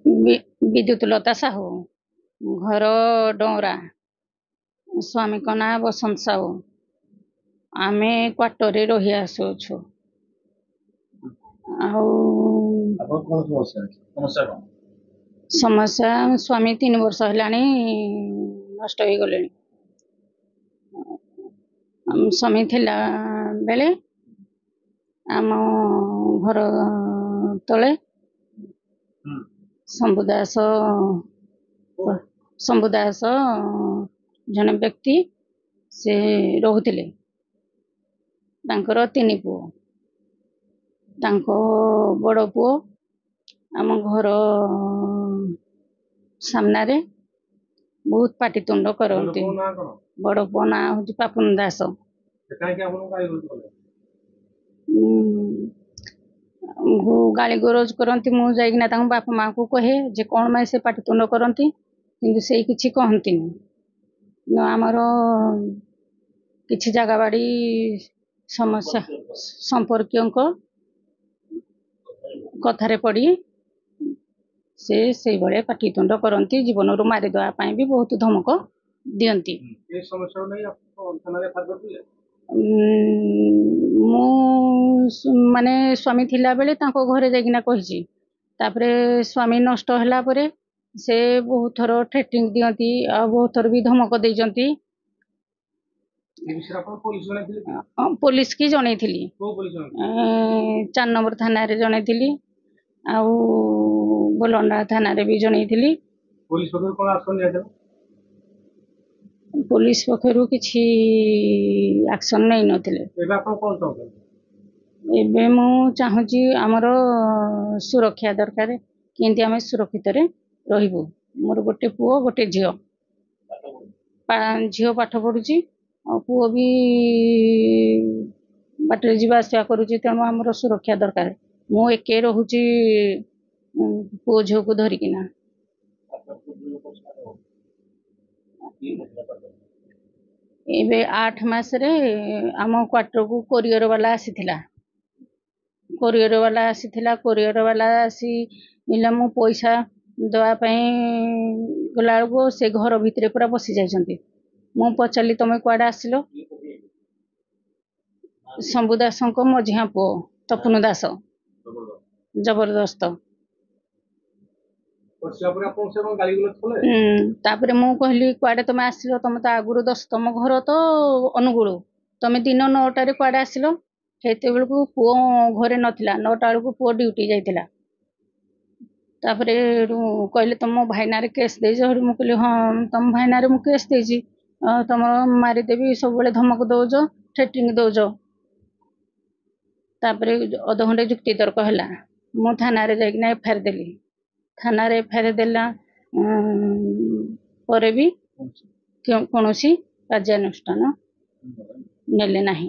विद्युत लता साहू घर डोंगरा स्वामी को ना बसंत साहू आमे क्वार्टर रे रही आसुछु आउ समस्या स्वामी 3 वर्ष हेलानी नष्ट हो गले स्वामी थिला बेले आम घर तले शंभुदास जने व्यक्ति से रोहुतिले तांकर 3 पुओ तांको बड़ पुओ आम घर सामना रे बहुत पाटितुंड करती बड़ पुओ ना हूँ पापुन दास गाली गरोज करती मु जाइना बापा माँ को कहे जे कौन माय से पाटितुंड करती किंतु से किछि कहती आमर किछि जागा बाड़ी समस्या संपर्कियों कथारे पड़ी से भाई पाटितुंड करती जीवन रू मारिदेवा भी बहुत धमक दियंती मु माने स्वामी थिला बेले तांको घरे जागिना कहिछि तापरे स्वामी नष्ट होला परे से बहुत थर थ्रेटिंग दियंती आ बहुत थर भी धमक देजंती पुलिस की जणे थिली 4 नंबर थाना रे जणे थिली आ बोलंडा थाना रे भी जणे थिली पुलिस पक्षरु किछि एक्शन नहीं नथिले एबे मु चाहूची आमर सुरक्षा दरकार केंती आमे सुरक्षित रे रहिबो मोर गोटे पुओ गोटे झियो पाठ पढुची पुओ भी बाटरे जीवा आसा करूची तेणु आमर सुरक्षा दरकार मु एके रहुची पुओ झियो को धरिकिना एबे 8 मास रे आम क्वार्टर को कोरियर वाला आसीथिला कोरियर वाला आसी मिला मु पैसा दवा गला को से घर भितर पूरा बसी जाइछंती मु पचाली तमे कुआडे आसिलो शंभुदास को मझिया पो तपन दास जबरदस्त तापरे मु कहली कुआडे तमे आसिलो तमे तो आगुरु 10 तम घर तो अनुगुल तमे दिन 9टा रे कुआडे आसिलो हेते बेलकु पुओ घरे नथिला 9टा बेलकु पुओ ड्यूटी जाइतिला तापरे कहले तम भाईना रे केस दे जो मु कहली हां तम भाईना रे मु केस देजी तम मारी देबी सब बेले धमक दोजो थ्रेटिंग दोजो तापरे अध घंटे जुक्ति तर्क हला मु थाना रे जाइना एफआईआर देली थाना रे एफआईआर देला परे भी कोनोसी कार्यानुष्ठान नेले नाही।